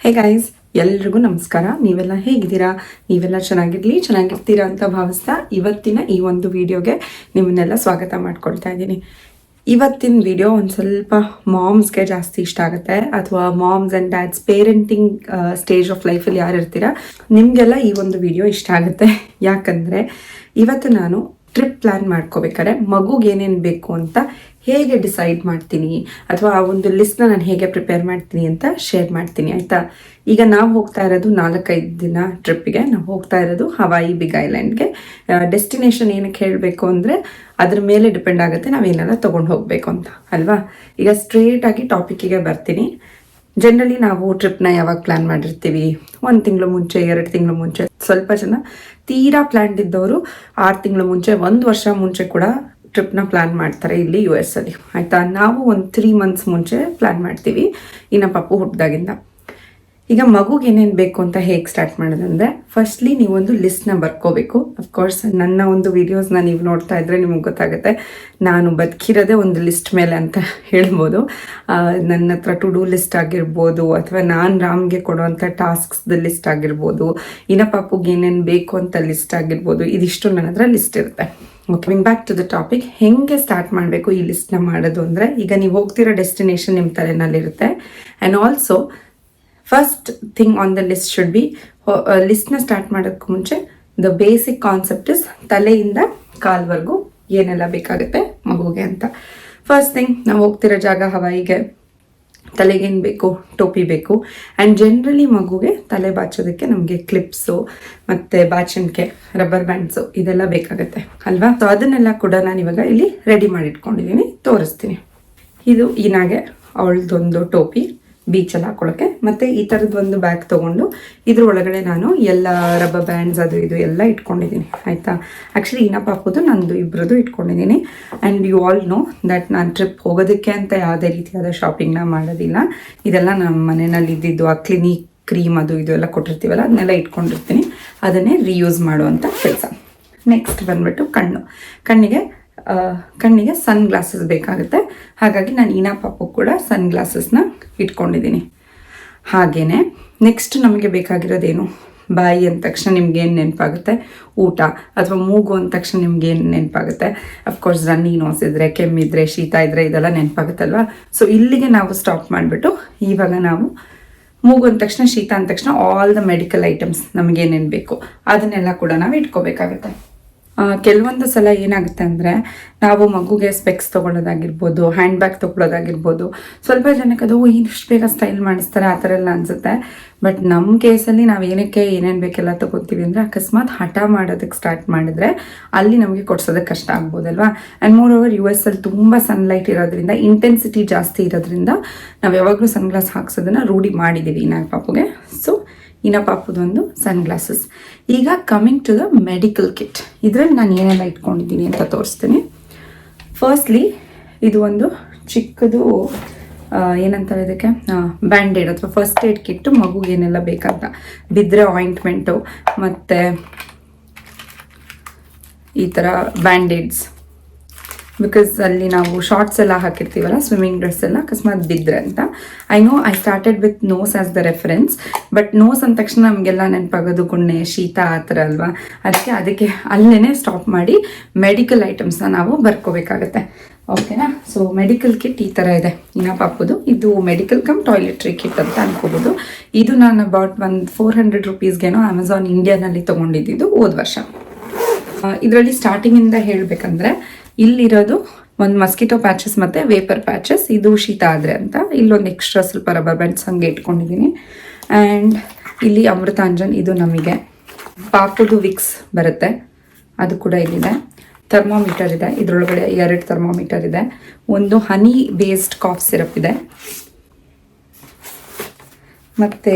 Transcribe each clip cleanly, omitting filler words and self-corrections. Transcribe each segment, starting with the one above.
Hey guys, ಎಲ್ರಿಗೂ ನಮಸ್ಕಾರ. ನೀವೆಲ್ಲ ಹೇಗಿದ್ದೀರಾ? ನೀವೆಲ್ಲ ಚೆನ್ನಾಗಿರ್ತೀರಾ ಅಂತ ಭಾವಿಸ್ತಾ ಇವತ್ತಿನ ಈ ಒಂದು ವಿಡಿಯೋಗೆ ನಿಮ್ಮನ್ನೆಲ್ಲ ಸ್ವಾಗತ ಮಾಡ್ಕೊಳ್ತಾ ಇದ್ದೀನಿ. ಇವತ್ತಿನ ವಿಡಿಯೋ ಒಂದು ಸ್ವಲ್ಪ ಮಾಮ್ಸ್ಗೆ ಜಾಸ್ತಿ ಇಷ್ಟ ಆಗುತ್ತೆ, ಅಥವಾ moms and dads parenting stage of ಲೈಫಲ್ಲಿ ಯಾರು ಇರ್ತೀರಾ ನಿಮಗೆಲ್ಲ ಈ ಒಂದು ವಿಡಿಯೋ ಇಷ್ಟ ಆಗುತ್ತೆ. ಯಾಕಂದರೆ ಇವತ್ತು ನಾನು ಟ್ರಿಪ್ ಪ್ಲ್ಯಾನ್ ಮಾಡ್ಕೋಬೇಕಾದ್ರೆ ಮಗುಗೆ ಏನೇನು ಬೇಕು ಅಂತ ಹೇಗೆ ಡಿಸೈಡ್ ಮಾಡ್ತೀನಿ, ಅಥವಾ ಆ ಒಂದು ಲಿಸ್ಟ್ನ ನಾನು ಹೇಗೆ ಪ್ರಿಪೇರ್ ಮಾಡ್ತೀನಿ ಅಂತ ಶೇರ್ ಮಾಡ್ತೀನಿ, ಆಯಿತಾ? ಈಗ ನಾವು ಹೋಗ್ತಾ ಇರೋದು 4-5 ದಿನ ಟ್ರಿಪ್ಪಿಗೆ. ನಾವು ಹೋಗ್ತಾ ಇರೋದು ಹವಾಯಿ ಬಿಗ್ ಐಲ್ಯಾಂಡ್ಗೆ. ಡೆಸ್ಟಿನೇಷನ್ ಏನಕ್ಕೆ ಹೇಳಬೇಕು ಅಂದರೆ ಅದ್ರ ಮೇಲೆ ಡಿಪೆಂಡ್ ಆಗುತ್ತೆ ನಾವೇನೆಲ್ಲ ತೊಗೊಂಡು ಹೋಗಬೇಕು ಅಂತ, ಅಲ್ವಾ? ಈಗ ಸ್ಟ್ರೇಟಾಗಿ ಟಾಪಿಕ್ಕಿಗೆ ಬರ್ತೀನಿ. ಜನರಲಿ ನಾವು ಟ್ರಿಪ್ನ ಯಾವಾಗ ಪ್ಲ್ಯಾನ್ ಮಾಡಿರ್ತೀವಿ? 1 ತಿಂಗಳು ಮುಂಚೆ, 2 ತಿಂಗಳು ಮುಂಚೆ. ಸ್ವಲ್ಪ ಜನ ತೀರಾ ಪ್ಲ್ಯಾನ್ ಇದ್ದವರು 6 ತಿಂಗಳು ಮುಂಚೆ, 1 ವರ್ಷ ಮುಂಚೆ ಕೂಡ ಟ್ರಿಪ್ನ ಪ್ಲ್ಯಾನ್ ಮಾಡ್ತಾರೆ ಇಲ್ಲಿ US ಅಲ್ಲಿ, ಆಯಿತಾ? ನಾವು ಒಂದು 3 ಮಂತ್ಸ್ ಮುಂಚೆ ಪ್ಲ್ಯಾನ್ ಮಾಡ್ತೀವಿ ಇನ್ನು ಪಪ್ಪು ಹುಟ್ಟಿದಾಗಿಂದ. ಈಗ ಮಗುಗೆ ಏನೇನು ಬೇಕು ಅಂತ ಹೇಗೆ ಸ್ಟಾರ್ಟ್ ಮಾಡೋದಂದರೆ, ಫಸ್ಟ್ಲಿ ನೀವೊಂದು ಲಿಸ್ಟ್ನ ಬರ್ಕೋಬೇಕು. ಅಫ್ಕೋರ್ಸ್ ನನ್ನ ಒಂದು ವೀಡಿಯೋಸ್ನ ನೀವು ನೋಡ್ತಾ ಇದ್ದರೆ ನಿಮಗೆ ಗೊತ್ತಾಗುತ್ತೆ ನಾನು ಬದುಕಿರೋದೇ ಒಂದು ಲಿಸ್ಟ್ ಮೇಲೆ ಅಂತ ಹೇಳ್ಬೋದು. ನನ್ನ ಹತ್ರ ಟು ಡೂ ಲಿಸ್ಟ್ ಆಗಿರ್ಬೋದು, ಅಥವಾ ನಾನು ರಾಮ್ಗೆ ಕೊಡುವಂಥ ಟಾಸ್ಕ್ಸ್ದ ಲಿಸ್ಟ್ ಆಗಿರ್ಬೋದು, ಇನ್ನು ಪಾಪುಗೆ ಏನೇನು ಬೇಕು ಅಂತ ಲಿಸ್ಟ್ ಆಗಿರ್ಬೋದು, ಇದಿಷ್ಟು ನನ್ನ ಹತ್ರ ಲಿಸ್ಟ್ ಇರುತ್ತೆ. Okay, back to the topic. ಹೆಂಗೆ ಸ್ಟಾರ್ಟ್ ಮಾಡಬೇಕು ಈ ಲಿಸ್ಟ್ನ ಮಾಡೋದು ಅಂದರೆ, ಈಗ ನೀವು ಹೋಗ್ತಿರೋ ಡೆಸ್ಟಿನೇಷನ್ ನಿಮ್ಮ ತಲೆನಲ್ಲಿರುತ್ತೆ. And also first thing on the list should be, ಲಿಸ್ಟ್ನ ಸ್ಟಾರ್ಟ್ ಮಾಡೋಕ್ಕೂ ಮುಂಚೆ ದ ಬೇಸಿಕ್ ಕಾನ್ಸೆಪ್ಟ್ ಇಸ್ ತಲೆಯಿಂದ ಕಾಲ್ವರೆಗೂ ಏನೆಲ್ಲ ಬೇಕಾಗುತ್ತೆ ಮಗುಗೆ ಅಂತ. ಫಸ್ಟ್ ಥಿಂಗ್, ನಾವು ಹೋಗ್ತಿರೋ ಜಾಗ ಹವಾಯಿಗೆ, ತಲೆಗೇನು ಬೇಕು? ಟೋಪಿ ಬೇಕು. ಆ್ಯಂಡ್ ಜನರಲಿ ಮಗುಗೆ ತಲೆ ಬಾಚೋದಕ್ಕೆ ನಮಗೆ ಕ್ಲಿಪ್ಸು ಮತ್ತು ಬಾಚಣಿಕೆ, ರಬ್ಬರ್ ಬ್ಯಾಂಡ್ಸು ಇದೆಲ್ಲ ಬೇಕಾಗುತ್ತೆ, ಅಲ್ವಾ? ಸೊ ಅದನ್ನೆಲ್ಲ ಕೂಡ ನಾನು ಇವಾಗ ಇಲ್ಲಿ ರೆಡಿ ಮಾಡಿ ಇಟ್ಕೊಂಡಿದ್ದೀನಿ, ತೋರಿಸ್ತೀನಿ. ಇದು ಈನಾಗೆ ಅವಳದೊಂದು ಟೋಪಿ ಬೀಚಲ್ಲಿ ಹಾಕೊಳ್ಳೋಕ್ಕೆ, ಮತ್ತು ಈ ಥರದ್ದು ಒಂದು ಬ್ಯಾಗ್ ತೊಗೊಂಡು ಇದ್ರ ಒಳಗಡೆ ನಾನು ಎಲ್ಲ ರಬ್ಬರ್ ಬ್ಯಾಂಡ್ಸ್ ಅದು ಇದು ಎಲ್ಲ ಇಟ್ಕೊಂಡಿದ್ದೀನಿ, ಆಯಿತಾ? ಆ್ಯಕ್ಚುಲಿ ಇನ್ನ ಪಾಪುದು ನಂದು ಇಬ್ಬರದು ಇಟ್ಕೊಂಡಿದ್ದೀನಿ. And you all know that ನಾನು ಟ್ರಿಪ್ ಹೋಗೋದಕ್ಕೆ ಅಂತ ಯಾವುದೇ ರೀತಿಯಾದ ಶಾಪಿಂಗ್ನ ಮಾಡೋದಿಲ್ಲ. ಇದೆಲ್ಲ ನಮ್ಮ ಮನೆಯಲ್ಲಿ ಇದ್ದಿದ್ದು ಆ ಕ್ಲಿನಿಕ್ ಕ್ರೀಮ್ ಅದು ಇದು ಎಲ್ಲ ಕೊಟ್ಟಿರ್ತೀವಲ್ಲ, ಅದನ್ನೆಲ್ಲ ಇಟ್ಕೊಂಡಿರ್ತೀನಿ. ಅದನ್ನೇ ರೀಯೂಸ್ ಮಾಡುವಂಥ ಕೆಲಸ. ನೆಕ್ಸ್ಟ್ ಬಂದ್ಬಿಟ್ಟು ಕಣ್ಣಿಗೆ ಸನ್ ಗ್ಲಾಸಸ್ ಬೇಕಾಗುತ್ತೆ. ಹಾಗಾಗಿ ನಾನು ಈನಾ ಪಾಪು ಕೂಡ ಸನ್ ಗ್ಲಾಸಸ್ನ ಇಟ್ಕೊಂಡಿದ್ದೀನಿ. ಹಾಗೆಯೇ ನೆಕ್ಸ್ಟ್ ನಮಗೆ ಬೇಕಾಗಿರೋದೇನು? ಬಾಯಿ ಅಂದ ತಕ್ಷಣ ನಿಮ್ಗೇನು ನೆನಪಾಗುತ್ತೆ? ಊಟ. ಅಥವಾ ಮೂಗು ಅಂದ ತಕ್ಷಣ ನಿಮ್ಗೇನು ನೆನಪಾಗುತ್ತೆ? ಅಫ್ಕೋರ್ಸ್ ರನ್ನಿ ನೋಸ್ ಇದ್ದರೆ, ಕೆಮ್ಮಿದ್ರೆ, ಶೀತ ಇದ್ದರೆ ಇದೆಲ್ಲ ನೆನಪಾಗುತ್ತಲ್ವ? ಸೊ ಇಲ್ಲಿಗೆ ನಾವು ಸ್ಟಾಪ್ ಮಾಡಿಬಿಟ್ಟು ಇವಾಗ ನಾವು ಮೂಗು ಅಂದ ತಕ್ಷಣ, ಶೀತ ಅಂದ ತಕ್ಷಣ ಆಲ್ ದ ಮೆಡಿಕಲ್ ಐಟಮ್ಸ್ ನಮಗೇನೇನು ಬೇಕು ಅದನ್ನೆಲ್ಲ ಕೂಡ ನಾವು ಇಟ್ಕೋಬೇಕಾಗುತ್ತೆ. ಕೆಲವೊಂದು ಸಲ ಏನಾಗುತ್ತೆ ಅಂದರೆ, ನಾವು ಮಗುಗೆ ಸ್ಪೆಕ್ಸ್ ತೊಗೊಳ್ಳೋದಾಗಿರ್ಬೋದು, ಹ್ಯಾಂಡ್ ಬ್ಯಾಗ್ ತೊಗೊಳ್ಳೋದಾಗಿರ್ಬೋದು, ಸ್ವಲ್ಪ ಜನಕ್ಕೆ ಅದು ಇಷ್ಟು ಬೇಗ ಸ್ಟೈಲ್ ಮಾಡಿಸ್ತಾರೆ ಆ ಥರ ಎಲ್ಲ ಅನಿಸುತ್ತೆ. ಬಟ್ ನಮ್ಮ ಕೇಸಲ್ಲಿ ನಾವು ಏನಕ್ಕೆ ಏನೇನು ಬೇಕೆಲ್ಲ ತೊಗೊತೀವಿ ಅಂದರೆ, ಅಕಸ್ಮಾತ್ ಹಠ ಮಾಡೋದಕ್ಕೆ ಸ್ಟಾರ್ಟ್ ಮಾಡಿದ್ರೆ ಅಲ್ಲಿ ನಮಗೆ ಕೊಡ್ಸೋದಕ್ಕೆ ಕಷ್ಟ ಆಗ್ಬೋದಲ್ವಾ? ಆ್ಯಂಡ್ ಮೋರ್ ಓವರ್ US ಅಲ್ಲಿ ತುಂಬ ಸನ್ಲೈಟ್ ಇರೋದ್ರಿಂದ, ಇಂಟೆನ್ಸಿಟಿ ಜಾಸ್ತಿ ಇರೋದ್ರಿಂದ ನಾವು ಯಾವಾಗಲೂ ಸನ್ಗ್ಲಾಸ್ ಹಾಕ್ಸೋದನ್ನು ರೂಢಿ ಮಾಡಿದ್ದೀವಿ ಇನ್ನ ಪಾಪುಗೆ. ಸೊ ಇನ್ನ ಪಾಪುದೊಂದು ಸನ್ ಗ್ಲಾಸಸ್. ಈಗ coming to the medical kit. ಇದರಲ್ಲಿ ನಾನು ಏನೆಲ್ಲ ಇಟ್ಕೊಂಡಿದ್ದೀನಿ ಅಂತ ತೋರಿಸ್ತೀನಿ. ಫಸ್ಟ್ಲಿ ಇದು ಒಂದು ಚಿಕ್ಕದು ಏನಂತಾರೆ ಇದಕ್ಕೆ, ಬ್ಯಾಂಡೇಡ್ ಅಥವಾ ಫಸ್ಟ್ ಏಡ್ ಕಿಟ್ಟು. ಮಗುಗೆ ಏನೆಲ್ಲ ಬೇಕಂತ ಬಿದ್ದರೆ ಆಯಿಂಟ್ಮೆಂಟು, ಮತ್ತು ಈ ಥರ ಬ್ಯಾಂಡೇಡ್ಸ್. ಬಿಕಾಸ್ ಅಲ್ಲಿ ನಾವು ಶಾರ್ಟ್ಸ್ ಎಲ್ಲ ಹಾಕಿರ್ತೀವಲ್ಲ, ಸ್ವಿಮ್ಮಿಂಗ್ ಡ್ರೆಸ್ ಎಲ್ಲ, ಅಕಸ್ಮಾತ್ ಬಿದ್ದರೆ ಅಂತ. I started with nose as the reference. But nose ಅಂದ ತಕ್ಷಣ ನಮಗೆಲ್ಲ ನೆನಪಾಗೋದು ಗುಣ್ಣೆ, ಶೀತ ಆ ಥರ ಅಲ್ವಾ? ಅದಕ್ಕೆ ಅಲ್ಲೇ ಸ್ಟಾಪ್ ಮಾಡಿ ಮೆಡಿಕಲ್ ಐಟಮ್ಸ್ನ ನಾವು ಬರ್ಕೋಬೇಕಾಗತ್ತೆ. ಓಕೆನಾ? ಸೊ ಮೆಡಿಕಲ್ ಕಿಟ್ ಈ ಥರ ಇದೆ ಇನ್ನ ಪಾಪುದು. ಇದು ಮೆಡಿಕಲ್ ಕಮ್ ಟಾಯ್ಲೆಟ್ರಿ ಕಿಟ್ ಅಂತ ಅನ್ಕೋಬೋದು. ಇದು ನಾನು ಅಬೌಟ್ ಒಂದು 400 ರುಪೀಸ್ಗೇನೋ ಅಮೆಝಾನ್ ಇಂಡಿಯಾನಲ್ಲಿ ತೊಗೊಂಡಿದ್ದು ಹೋದ ವರ್ಷ. ಇದರಲ್ಲಿ ಸ್ಟಾರ್ಟಿಂಗಿಂದ ಹೇಳಬೇಕಂದ್ರೆ, ಇಲ್ಲಿರೋದು ಒಂದು ಮಸ್ಕಿಟೋ ಪ್ಯಾಚಸ್ ಮತ್ತು ವೇಪರ್ ಪ್ಯಾಚಸ್. ಇದು ಶೀತ ಆದರೆ ಅಂತ. ಇಲ್ಲೊಂದು ಎಕ್ಸ್ಟ್ರಾ ಸ್ವಲ್ಪ ರಬ್ಬರ್ ಬ್ಯಾಂಡ್ಸ್ ಹಂಗೆ ಇಟ್ಕೊಂಡಿದ್ದೀನಿ. ಆ್ಯಂಡ್ ಇಲ್ಲಿ ಅಮೃತಾಂಜನ್, ಇದು ನಮಗೆ. ಪಾಪುದು ವಿಕ್ಸ್ ಬರುತ್ತೆ, ಅದು ಕೂಡ ಇಲ್ಲಿದೆ. ಥರ್ಮೋಮೀಟರ್ ಇದೆ, ಇದರೊಳಗಡೆ 2 ಥರ್ಮೋಮೀಟರ್ ಇದೆ. ಒಂದು ಹನಿ ಬೇಸ್ಡ್ ಕಾಫ್ ಸಿರಪ್ ಇದೆ. ಮತ್ತು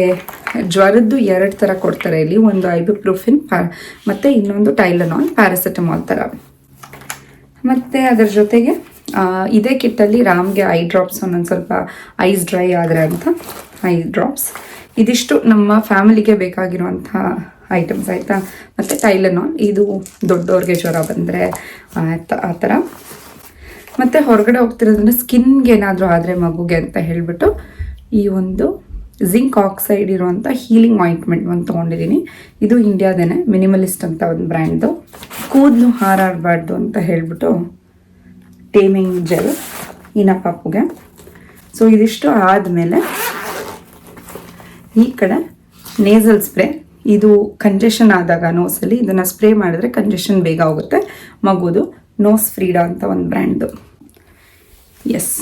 ಜ್ವರದ್ದು 2 ಥರ ಕೊಡ್ತಾರೆ ಇಲ್ಲಿ. ಒಂದು ಐಬುಪ್ರೂಫಿನ್ ಮತ್ತು ಇನ್ನೊಂದು ಟೈಲನಾಲ್, ಪ್ಯಾರಾಸಿಟಮಾಲ್ ಥರ. ಮತ್ತು ಅದರ ಜೊತೆಗೆ ಇದೇ ಕಿಟ್ಟಲ್ಲಿ ರಾಮ್ಗೆ ಐ ಡ್ರಾಪ್ಸ್, ಒಂದೊಂದು ಸ್ವಲ್ಪ ಐಸ್ ಡ್ರೈ ಆದರೆ ಅಂತ ಐ ಡ್ರಾಪ್ಸ್. ಇದಿಷ್ಟು ನಮ್ಮ ಫ್ಯಾಮಿಲಿಗೆ ಬೇಕಾಗಿರುವಂಥ ಐಟಮ್ಸ್, ಆಯಿತಾ? ಮತ್ತು ಟೈಲನಾಲ್, ಇದು ದೊಡ್ಡವ್ರಿಗೆ ಜ್ವರ ಬಂದರೆ ಆ ಥರ. ಮತ್ತು ಹೊರಗಡೆ ಹೋಗ್ತಿರೋದ್ರಿಂದ ಸ್ಕಿನ್ಗೆ ಏನಾದರೂ ಆದರೆ ಮಗುಗೆ ಅಂತ ಹೇಳಿಬಿಟ್ಟು ಈ ಒಂದು ಜಿಂಕ್ ಆಕ್ಸೈಡ್ ಇರುವಂಥ ಹೀಲಿಂಗ್ ಆಯಿಂಟ್ಮೆಂಟ್ ಒಂದು ತೊಗೊಂಡಿದ್ದೀನಿ. ಇದು ಇಂಡಿಯಾದೇನೆ, ಮಿನಿಮಲಿಸ್ಟ್ ಅಂತ ಒಂದು ಬ್ರ್ಯಾಂಡ್ದು. ಕೂದಲು ಹಾರಾಡಬಾರ್ದು ಅಂತ ಹೇಳ್ಬಿಟ್ಟು ಟೇಮಿಂಗ್ ಜೆಲ್ ಇನ ಪಾಪುಗೆ. ಸೊ ಇದಿಷ್ಟು ಆದಮೇಲೆ ಈ ಕಡೆ ನೇಸಲ್ ಸ್ಪ್ರೇ. ಇದು ಕಂಜೆಷನ್ ಆದಾಗ ನೋಸಲ್ಲಿ ಇದನ್ನು ಸ್ಪ್ರೇ ಮಾಡಿದ್ರೆ ಕಂಜೆಷನ್ ಬೇಗ ಹೋಗುತ್ತೆ. ಮಗುದು ನೋಸ್ ಫ್ರೀಡಾ ಅಂತ ಒಂದು ಬ್ರ್ಯಾಂಡ್ದು. ಎಸ್,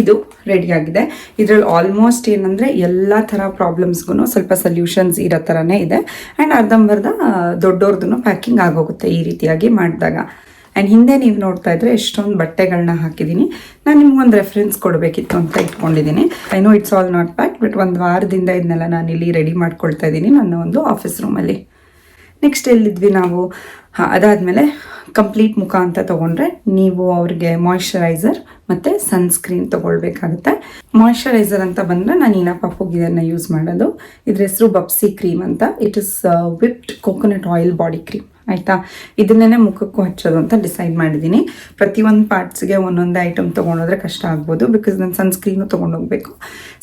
ಇದು ರೆಡಿಯಾಗಿದೆ. ಇದರಲ್ಲಿ ಆಲ್ಮೋಸ್ಟ್ ಏನಂದರೆ ಎಲ್ಲ ಥರ ಪ್ರಾಬ್ಲಮ್ಸ್ಗೂ ಸ್ವಲ್ಪ ಸೊಲ್ಯೂಷನ್ಸ್ ಇರೋ ಥರನೇ ಇದೆ. ಆ್ಯಂಡ್ ಅರ್ಧಂಬರ್ಧ ದೊಡ್ಡವ್ರದ್ದು ಪ್ಯಾಕಿಂಗ್ ಆಗೋಗುತ್ತೆ ಈ ರೀತಿಯಾಗಿ ಮಾಡಿದಾಗ. ಆ್ಯಂಡ್ ಹಿಂದೆ ನೀವು ನೋಡ್ತಾ ಇದ್ರೆ ಎಷ್ಟೊಂದು ಬಟ್ಟೆಗಳನ್ನ ಹಾಕಿದ್ದೀನಿ. ನಾನು ನಿಮ್ಗೊಂದು ರೆಫರೆನ್ಸ್ ಕೊಡಬೇಕಿತ್ತು ಅಂತ ಇಟ್ಕೊಂಡಿದ್ದೀನಿ. I know it's all not pack, but ಒಂದು ವಾರದಿಂದ ಇದನ್ನೆಲ್ಲ ನಾನು ಇಲ್ಲಿ ರೆಡಿ ಮಾಡ್ಕೊಳ್ತಾ ಇದ್ದೀನಿ ನನ್ನ ಒಂದು ಆಫೀಸ್ ರೂಮಲ್ಲಿ. ನೆಕ್ಸ್ಟ್ ಎಲ್ಲಿದ್ವಿ ನಾವು? ಅದಾದಮೇಲೆ ಕಂಪ್ಲೀಟ್ ಮುಖ ಅಂತ ತೊಗೊಂಡ್ರೆ ನೀವು ಅವ್ರಿಗೆ ಮಾಯಿಶ್ಚರೈಸರ್ ಮತ್ತು ಸನ್ಸ್ಕ್ರೀನ್ ತೊಗೊಳ್ಬೇಕಾಗುತ್ತೆ. ಮಾಯಿಶ್ಚರೈಸರ್ ಅಂತ ಬಂದರೆ ನಾನು ಇನ ಪಾಪುಗೆ ಇದನ್ನು ಯೂಸ್ ಮಾಡೋದು. ಇದ್ರ ಹೆಸರು ಬಬ್ಸಿ ಕ್ರೀಮ್ ಅಂತ. It is whipped coconut oil body cream. ಆಯಿತಾ, ಇದನ್ನೇ ಮುಖಕ್ಕೂ ಹಚ್ಚೋದು ಅಂತ ಡಿಸೈಡ್ ಮಾಡಿದ್ದೀನಿ. ಪ್ರತಿಯೊಂದು ಪಾರ್ಟ್ಸ್ಗೆ ಒಂದೊಂದು ಐಟಮ್ ತೊಗೊಂಡೋದ್ರೆ ಕಷ್ಟ ಆಗ್ಬೋದು, ಬಿಕಾಸ್ ನಾನು ಸನ್ಸ್ಕ್ರೀನು ತೊಗೊಂಡೋಗ್ಬೇಕು.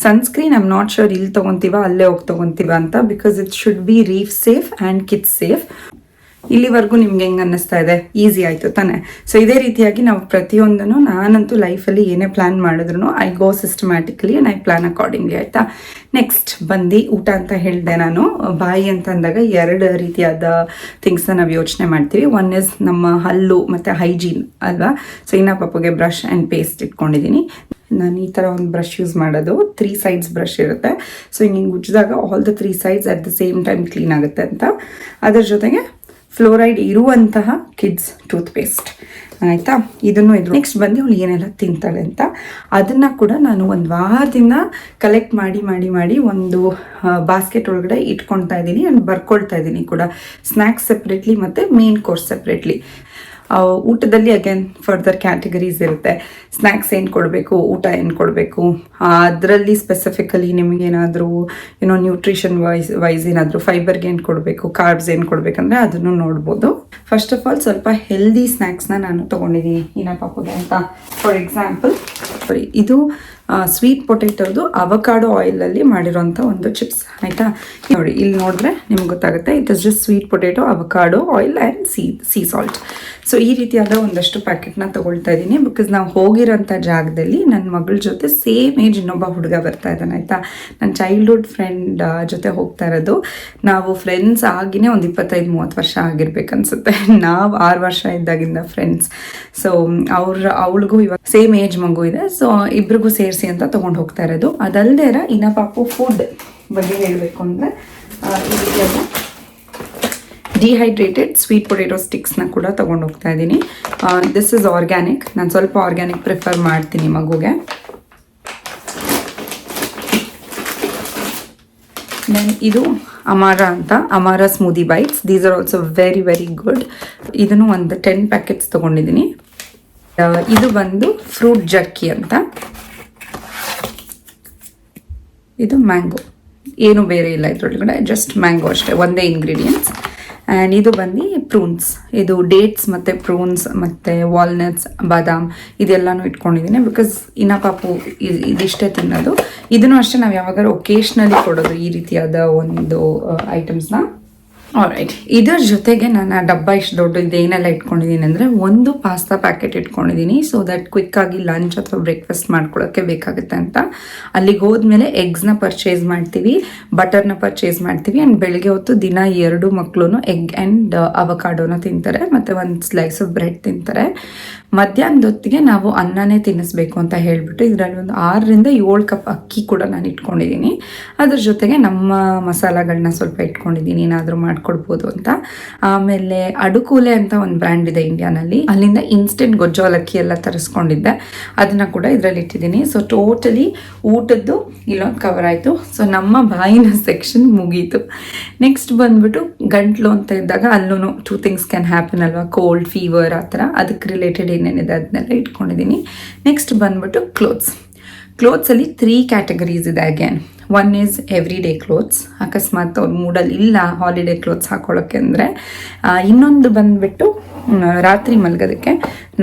Sunscreen I am not sure ಇಲ್ಲಿ ತೊಗೊತೀವ ಅಲ್ಲೇ ಹೋಗಿ ತೊಗೊತೀವ ಅಂತ, because it should be reef safe and kids safe. ಇಲ್ಲಿವರೆಗೂ ನಿಮ್ಗೆ ಹೆಂಗೆ ಅನ್ನಿಸ್ತಾ ಇದೆ? ಈಸಿ ಆಯಿತು ತಾನೆ? ಸೊ ಇದೇ ರೀತಿಯಾಗಿ ನಾವು ಪ್ರತಿಯೊಂದನ್ನು, ನಾನಂತೂ ಲೈಫಲ್ಲಿ ಏನೇ ಪ್ಲ್ಯಾನ್ ಮಾಡಿದ್ರು I go systematically and I plan accordingly. ಆಯಿತಾ, ನೆಕ್ಸ್ಟ್ ಬಂದು ಊಟ ಅಂತ ಹೇಳಿದೆ ನಾನು. ಬಾಯಿ ಅಂತ ಅಂದಾಗ 2 ರೀತಿಯಾದ ಥಿಂಗ್ಸ್ನ ನಾವು ಯೋಚನೆ ಮಾಡ್ತೀವಿ. ಒನ್ ಇಸ್ ನಮ್ಮ ಹಲ್ಲು ಮತ್ತು ಹೈಜೀನ್ ಅಲ್ವಾ. ಸೊ ಇನ್ನ ಪಾಪುಗೆ ಬ್ರಷ್ ಆ್ಯಂಡ್ ಪೇಸ್ಟ್ ಇಟ್ಕೊಂಡಿದ್ದೀನಿ. ನಾನು ಈ ಥರ ಒಂದು ಬ್ರಷ್ ಯೂಸ್ ಮಾಡೋದು. 3 ಸೈಡ್ಸ್ ಬ್ರಷ್ ಇರುತ್ತೆ. ಸೊ ಹಿಂಗೆ ಉಜ್ಜಿದಾಗ all the 3 sides at the same time clean ಆಗುತ್ತೆ ಅಂತ. ಅದರ ಜೊತೆಗೆ ಫ್ಲೋರೈಡ್ ಇರುವಂತಹ ಕಿಡ್ಸ್ ಟೂತ್ ಪೇಸ್ಟ್. ಆಯಿತಾ, ಇದನ್ನು ಇದು. ನೆಕ್ಸ್ಟ್ ಬಂದು ಅವಳು ಏನೆಲ್ಲ ತಿಂತಾಳೆ ಅಂತ ಅದನ್ನು ಕೂಡ ನಾನು ಒಂದು ವಾರದಿಂದ ಕಲೆಕ್ಟ್ ಮಾಡಿ ಒಂದು ಬಾಸ್ಕೆಟ್ ಒಳಗಡೆ ಇಟ್ಕೊಳ್ತಾ ಇದ್ದೀನಿ ಆ್ಯಂಡ್ ಬರ್ಕೊಳ್ತಾ ಇದ್ದೀನಿ ಕೂಡ. ಸ್ನ್ಯಾಕ್ಸ್ ಸೆಪ್ರೇಟ್ಲಿ ಮತ್ತು ಮೇನ್ ಕೋರ್ಸ್ ಸೆಪ್ರೇಟ್ಲಿ. ಊಟದಲ್ಲಿ ಅಗೇನ್ ಫರ್ದರ್ ಕ್ಯಾಟಗರೀಸ್ ಇರುತ್ತೆ. ಸ್ನ್ಯಾಕ್ಸ್ ಏನು ಕೊಡಬೇಕು, ಊಟ ಏನು ಕೊಡಬೇಕು, ಅದರಲ್ಲಿ ಸ್ಪೆಸಿಫಿಕಲಿ ನಿಮಗೇನಾದರೂ ನ್ಯೂಟ್ರಿಷನ್ ವೈಸ್ ಏನಾದರೂ ಫೈಬರ್ಗೆ ಏನು ಕೊಡಬೇಕು, ಕಾರ್ಬ್ಸ್ ಏನು ಕೊಡಬೇಕಂದ್ರೆ ಅದನ್ನು ನೋಡ್ಬೋದು. ಫಸ್ಟ್ ಆಫ್ ಆಲ್ ಸ್ವಲ್ಪ ಹೆಲ್ದಿ ಸ್ನ್ಯಾಕ್ಸ್ನ ನಾನು ತೊಗೊಂಡಿದ್ದೀನಿ ಇನ ಪಾಪುಗೆ ಅಂತ. ಫಾರ್ ಎಕ್ಸಾಂಪಲ್ ಇದು ಸ್ವೀಟ್ ಪೊಟೆಟೋದು ಅವಕಾಡೋ ಆಯಿಲಲ್ಲಿ ಮಾಡಿರೋಂಥ ಒಂದು ಚಿಪ್ಸ್. ಆಯಿತಾ, ನೋಡಿ ಇಲ್ಲಿ ನೋಡಿದ್ರೆ ನಿಮ್ಗೆ ಗೊತ್ತಾಗುತ್ತೆ. It is just sweet potato, avocado oil and sea salt. So ಈ ರೀತಿಯಾದ ಒಂದಷ್ಟು ಪ್ಯಾಕೆಟ್ನ ತೊಗೊಳ್ತಾ ಇದ್ದೀನಿ. ಬಿಕಾಸ್ ನಾವು ಹೋಗಿರೋಂಥ ಜಾಗದಲ್ಲಿ ನನ್ನ ಮಗಳ ಜೊತೆ ಸೇಮ್ ಏಜ್ ಇನ್ನೊಬ್ಬ ಹುಡುಗ ಬರ್ತಾ ಇದ್ದಾನೆ. ಆಯಿತಾ, ನನ್ನ ಚೈಲ್ಡ್ಹುಡ್ ಫ್ರೆಂಡ್ ಜೊತೆ ಹೋಗ್ತಾ ಇರೋದು. ನಾವು ಫ್ರೆಂಡ್ಸ್ ಆಗಿನೇ ಒಂದು 25-30 ವರ್ಷ ಆಗಿರ್ಬೇಕನ್ಸುತ್ತೆ. ನಾವು 6 ವರ್ಷ ಇದ್ದಾಗಿಂದ ಫ್ರೆಂಡ್ಸ್. ಸೊ ಅವಳಿಗೂ ಇವಾಗ ಸೇಮ್ ಏಜ್ ಮಗು ಇದೆ. ಸೊ ಇಬ್ರಿಗೂ ಸೇರಿಸಿ ಅಂತ ತೊಗೊಂಡು ಹೋಗ್ತಾ ಇರೋದು. ಅದಲ್ಲದೆ ಇನ ಪಾಪು ಫುಡ್ ಬಗ್ಗೆ ಹೇಳಬೇಕು ಅಂದರೆ ಈ ರೀತಿಯಾದ ಡಿಹೈಡ್ರೇಟೆಡ್ ಸ್ವೀಟ್ ಪೊಟೆಟೋ ಸ್ಟಿಕ್ಸ್ನ ಕೂಡ ತೊಗೊಂಡು ಹೋಗ್ತಾ ಇದ್ದೀನಿ. This is organic. ನಾನು ಸ್ವಲ್ಪ ಆರ್ಗ್ಯಾನಿಕ್ ಪ್ರಿಫರ್ ಮಾಡ್ತೀನಿ ಮಗುಗೆ. ದೆನ್ ಇದು ಅಮಾರ ಅಂತ, Amara smoothie bites. These are also very very good. ಇದನ್ನು ಒಂದು 10 ಪ್ಯಾಕೆಟ್ಸ್ ತೊಗೊಂಡಿದ್ದೀನಿ. ಇದು ಬಂದು ಫ್ರೂಟ್ ಜರ್ಕಿ ಅಂತ. ಇದು ಮ್ಯಾಂಗೋ, ಏನು ಬೇರೆ ಇಲ್ಲ ಇದರೊಳಗಡೆ, ಜಸ್ಟ್ ಮ್ಯಾಂಗೋ ಅಷ್ಟೇ, ಒಂದೇ ಇಂಗ್ರೀಡಿಯೆಂಟ್ಸ್. ಆ್ಯಂಡ್ ಇದು ಬಂದು ಪ್ರೂನ್ಸ್. ಇದು ಡೇಟ್ಸ್ ಮತ್ತು ಪ್ರೂನ್ಸ್ ಮತ್ತು ವಾಲ್ನಟ್ಸ್, ಬಾದಾಮ್ ಇದೆಲ್ಲನೂ ಇಟ್ಕೊಂಡಿದ್ದೀನಿ. ಬಿಕಾಸ್ ಇನ ಪಾಪು ಇದಿಷ್ಟೇ ತಿನ್ನೋದು. ಇದನ್ನು ಅಷ್ಟೇ ನಾವು ಯಾವಾಗಾದ್ರೂ ಒಕೇಶ್ನಲಿ ಕೊಡೋದು ಈ ರೀತಿಯಾದ ಒಂದು ಐಟಮ್ಸ್ನ. ಆಲ್ರೈಟ್, ಇದರ ಜೊತೆಗೆ ನಾನು ಡಬ್ಬ ಇಷ್ಟು ದೊಡ್ಡ ಇದೇನೆಲ್ಲ ಇಟ್ಕೊಂಡಿದ್ದೀನಿ ಅಂದರೆ ಒಂದು ಪಾಸ್ತಾ ಪ್ಯಾಕೆಟ್ ಇಟ್ಕೊಂಡಿದ್ದೀನಿ. ಸೊ ದಟ್ ಕ್ವಿಕ್ಕಾಗಿ ಲಂಚ್ ಅಥವಾ ಬ್ರೇಕ್ಫಾಸ್ಟ್ ಮಾಡ್ಕೊಳ್ಳೋಕ್ಕೆ ಬೇಕಾಗುತ್ತೆ ಅಂತ. ಅಲ್ಲಿಗೆ ಹೋದ್ಮೇಲೆ ಎಗ್ಸ್ನ ಪರ್ಚೇಸ್ ಮಾಡ್ತೀವಿ, ಬಟರ್ನ ಪರ್ಚೇಸ್ ಮಾಡ್ತೀವಿ. ಆ್ಯಂಡ್ ಬೆಳಗ್ಗೆ ಹೊತ್ತು ದಿನ 2 ಮಕ್ಕಳು ಎಗ್ ಆ್ಯಂಡ್ ಅವಕಾಡೋನ ತಿಂತಾರೆ ಮತ್ತು ಒಂದು ಸ್ಲೈಸ್ ಆಫ್ ಬ್ರೆಡ್ ತಿಂತಾರೆ. ಮಧ್ಯಾಹ್ನದ ಹೊತ್ತಿಗೆ ನಾವು ಅನ್ನನೇ ತಿನ್ನಿಸ್ಬೇಕು ಅಂತ ಹೇಳಿಬಿಟ್ಟು ಇದರಲ್ಲಿ ಒಂದು 6ರಿಂದ 7 ಕಪ್ ಅಕ್ಕಿ ಕೂಡ ನಾನು ಇಟ್ಕೊಂಡಿದ್ದೀನಿ. ಅದ್ರ ಜೊತೆಗೆ ನಮ್ಮ ಮಸಾಲಗಳನ್ನ ಸ್ವಲ್ಪ ಇಟ್ಕೊಂಡಿದ್ದೀನಿ, ಏನಾದರೂ ಮಾಡ್ಕೊಡ್ಬೋದು ಅಂತ. ಆಮೇಲೆ ಅಡುಕೂಲೆ ಅಂತ ಒಂದು ಬ್ರ್ಯಾಂಡ್ ಇದೆ ಇಂಡಿಯಾನಲ್ಲಿ, ಅಲ್ಲಿಂದ ಇನ್ಸ್ಟೆಂಟ್ ಗೊಜ್ಜೋಲ್ ಅಕ್ಕಿ ಎಲ್ಲ ತರಿಸ್ಕೊಂಡಿದ್ದೆ, ಅದನ್ನು ಕೂಡ ಇದರಲ್ಲಿ ಇಟ್ಟಿದ್ದೀನಿ. ಸೊ ಟೋಟಲಿ ಊಟದ್ದು ಇಲ್ಲೊಂದು ಕವರ್ ಆಯಿತು. ಸೊ ನಮ್ಮ ಬಾಯಿನ ಸೆಕ್ಷನ್ ಮುಗೀತು. ನೆಕ್ಸ್ಟ್ ಬಂದ್ಬಿಟ್ಟು ಗಂಟ್ಲು ಅಂತ ಇದ್ದಾಗ ಅಲ್ಲೂ 2 ಥಿಂಗ್ಸ್ ಕ್ಯಾನ್ ಹ್ಯಾಪನ್ ಅಲ್ವಾ, ಕೋಲ್ಡ್, ಫೀವರ್ ಆ ಥರ. ಅದಕ್ಕೆ ರಿಲೇಟೆಡ್ ಏನೇನಿದೆ ಅದನ್ನೆಲ್ಲ ಇಟ್ಕೊಂಡಿದ್ದೀನಿ. ನೆಕ್ಸ್ಟ್ ಬಂದ್ಬಿಟ್ಟು ಕ್ಲೋತ್ಸಲ್ಲಿ 3 ಕ್ಯಾಟಗರೀಸ್ ಇದೆ again. One is every day clothes, ಅಕಸ್ಮಾತ್ ಅವ್ರ ಮೂಡಲ್ಲಿ ಇಲ್ಲ ಹಾಲಿಡೇ ಕ್ಲೋತ್ಸ್ ಹಾಕೊಳ್ಳೋಕ್ಕೆ ಅಂದರೆ. ಇನ್ನೊಂದು ಬಂದುಬಿಟ್ಟು ರಾತ್ರಿ ಮಲಗೋದಕ್ಕೆ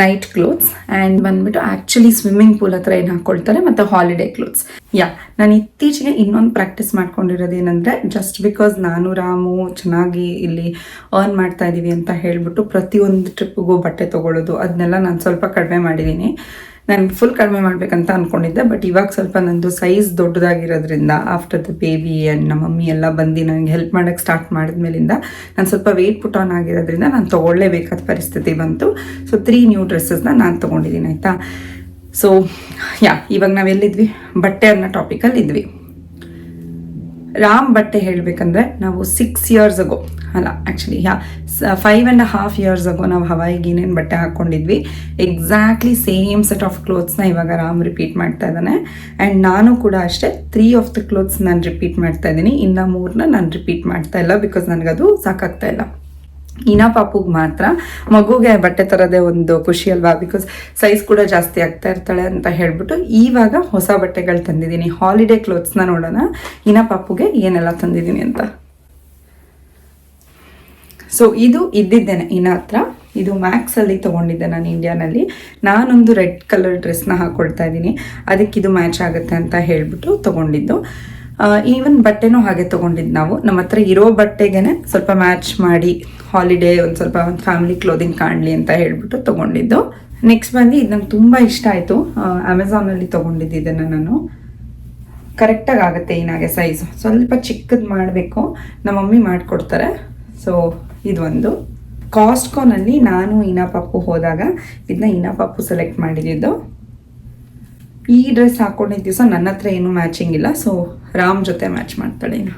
ನೈಟ್ ಕ್ಲೋತ್ಸ್, ಆ್ಯಂಡ್ ಬಂದುಬಿಟ್ಟು ಆ್ಯಕ್ಚುಲಿ ಸ್ವಿಮ್ಮಿಂಗ್ ಪೂಲ್ ಹತ್ರ ಏನು ಹಾಕ್ಕೊಳ್ತಾರೆ, ಮತ್ತು ಹಾಲಿಡೇ ಕ್ಲೋತ್ಸ್. ನಾನು ಇತ್ತೀಚೆಗೆ ಇನ್ನೊಂದು ಪ್ರಾಕ್ಟೀಸ್ ಮಾಡ್ಕೊಂಡಿರೋದು ಏನಂದರೆ, ಜಸ್ಟ್ ಬಿಕಾಸ್ ನಾನು ರಾಮು ಚೆನ್ನಾಗಿ ಇಲ್ಲಿ ಅರ್ನ್ ಮಾಡ್ತಾ ಇದ್ದೀವಿ ಅಂತ ಹೇಳಿಬಿಟ್ಟು ಪ್ರತಿಯೊಂದು ಟ್ರಿಪ್ಪಿಗೂ ಬಟ್ಟೆ ತೊಗೊಳ್ಳೋದು ಅದನ್ನೆಲ್ಲ ನಾನು ಸ್ವಲ್ಪ ಕಡಿಮೆ ಮಾಡಿದ್ದೀನಿ. ನಾನು ಫುಲ್ ಕಡಿಮೆ ಮಾಡಬೇಕಂತ ಅಂದ್ಕೊಂಡಿದ್ದೆ, ಬಟ್ ಇವಾಗ ಸ್ವಲ್ಪ ನಂದು ಸೈಜ್ ದೊಡ್ಡದಾಗಿರೋದ್ರಿಂದ ಆಫ್ಟರ್ ದ ಬೇಬಿ ಆ್ಯಂಡ್ ನಮ್ಮ ಮಮ್ಮಿ ಎಲ್ಲ ಬಂದು ನನಗೆ ಹೆಲ್ಪ್ ಮಾಡೋಕ್ಕೆ ಸ್ಟಾರ್ಟ್ ಮಾಡಿದ್ಮೇಲಿಂದ ನಾನು ಸ್ವಲ್ಪ ವೆಯ್ಟ್ ಪುಟ್ ಆನ್ ಆಗಿರೋದ್ರಿಂದ ನಾನು ತೊಗೊಳ್ಳೇಬೇಕಾದ ಪರಿಸ್ಥಿತಿ ಬಂತು. ಸೊ 3 ನ್ಯೂ ಡ್ರೆಸ್ಸಸ್ನ ನಾನು ತೊಗೊಂಡಿದ್ದೀನಿ, ಆಯಿತಾ. ಸೊ ಇವಾಗ ನಾವೆಲ್ಲಿದ್ವಿ, ಬಟ್ಟೆ ಅನ್ನೋ ಟಾಪಿಕಲ್ಲಿ ಇದ್ವಿ. ರಾಮ್ ಬಟ್ಟೆ ಹೇಳಬೇಕಂದ್ರೆ ನಾವು 6 years ago, ಅಲ್ಲ ಆ್ಯಕ್ಚುಲಿ 5.5 years ago ನಾವು ಹವಾಯಿಗೆ ಏನೇನು ಬಟ್ಟೆ ಹಾಕ್ಕೊಂಡಿದ್ವಿ, ಎಕ್ಸಾಕ್ಟ್ಲಿ ಸೇಮ್ ಸೆಟ್ ಆಫ್ ಕ್ಲೋತ್ಸ್ನ ಇವಾಗ ರಾಮ್ ರಿಪೀಟ್ ಮಾಡ್ತಾ ಇದ್ದಾನೆ. ಆ್ಯಂಡ್ ನಾನು ಕೂಡ ಅಷ್ಟೇ 3 of the ಕ್ಲೋತ್ಸ್ ನಾನು ರಿಪೀಟ್ ಮಾಡ್ತಾ ಇದ್ದೀನಿ, ಇನ್ನು 3ನ ನಾನು ರಿಪೀಟ್ ಮಾಡ್ತಾ ಇಲ್ಲ, ಬಿಕಾಸ್ ನನಗದು ಸಾಕಾಗ್ತಾ ಇಲ್ಲ. ಇನಾ ಪಾಪುಗೆ ಮಾತ್ರ ಮಗುಗೆ ಬಟ್ಟೆ ತರೋದೇ ಒಂದು ಖುಷಿ ಅಲ್ವಾ, ಬಿಕಾಸ್ ಸೈಜ್ ಕೂಡ ಜಾಸ್ತಿ ಆಗ್ತಾ ಇರ್ತಾಳೆ ಅಂತ ಹೇಳ್ಬಿಟ್ಟು ಇವಾಗ ಹೊಸ ಬಟ್ಟೆಗಳು ತಂದಿದ್ದೀನಿ. ಹಾಲಿಡೇ ಕ್ಲೋತ್ಸ್ನ ನೋಡೋಣ ಇನಾ ಪಾಪುಗೆ ಏನೆಲ್ಲ ತಂದಿದ್ದೀನಿ ಅಂತ. ಸೊ ಇದು ಇದ್ದಿದ್ದೇನೆ ಇನ್ನ ಹತ್ರ, ಇದು ಮ್ಯಾಕ್ಸಲ್ಲಿ ತೊಗೊಂಡಿದ್ದೆ ನಾನು ಇಂಡಿಯಾನಲ್ಲಿ. ನಾನೊಂದು ರೆಡ್ ಕಲರ್ ಡ್ರೆಸ್ನ ಹಾಕ್ಕೊಳ್ತಾ ಇದ್ದೀನಿ, ಅದಕ್ಕಿದು ಮ್ಯಾಚ್ ಆಗುತ್ತೆ ಅಂತ ಹೇಳಿಬಿಟ್ಟು ತೊಗೊಂಡಿದ್ದು. ಈವನ್ ಬಟ್ಟೆನೂ ಹಾಗೆ ತೊಗೊಂಡಿದ್ದು ನಾವು ನಮ್ಮ ಹತ್ರ ಇರೋ ಬಟ್ಟೆಗೆ ಸ್ವಲ್ಪ ಮ್ಯಾಚ್ ಮಾಡಿ ಹಾಲಿಡೇ ಒಂದು ಫ್ಯಾಮಿಲಿ ಕ್ಲೋದಿಂಗ್ ಕಾಣಲಿ ಅಂತ ಹೇಳ್ಬಿಟ್ಟು ತೊಗೊಂಡಿದ್ದು. ನೆಕ್ಸ್ಟ್ ಬಂದು ಇದು ನಂಗೆ ತುಂಬ ಇಷ್ಟ ಆಯಿತು, ಅಮೆಝಾನಲ್ಲಿ ತೊಗೊಂಡಿದ್ದು ಇದನ್ನು ನಾನು. ಕರೆಕ್ಟಾಗಿ ಆಗುತ್ತೆ ಇನ್ನಾಗೆ ಸೈಜು, ಸ್ವಲ್ಪ ಚಿಕ್ಕದು ಮಾಡಬೇಕು, ನಮ್ಮ ಮಮ್ಮಿ ಮಾಡಿಕೊಡ್ತಾರೆ. ಸೊ ಇದೊಂದು ಕಾಸ್ಟ್ಕೋನಲ್ಲಿ ನಾನು ಇನಾ ಪಾಪು ಹೋದಾಗ ಇದನ್ನ ಇನಾ ಪಾಪು ಸೆಲೆಕ್ಟ್ ಮಾಡಿದ್ದು. ಈ ಡ್ರೆಸ್ ಹಾಕೊಂಡಿದ್ದ ದಿವಸ ನನ್ನ ಹತ್ರ ಏನೂ ಮ್ಯಾಚಿಂಗ್ ಇಲ್ಲ, ಸೊ ರಾಮ್ ಜೊತೆ ಮ್ಯಾಚ್ ಮಾಡ್ತಾಳೆ ಇನ್ನು.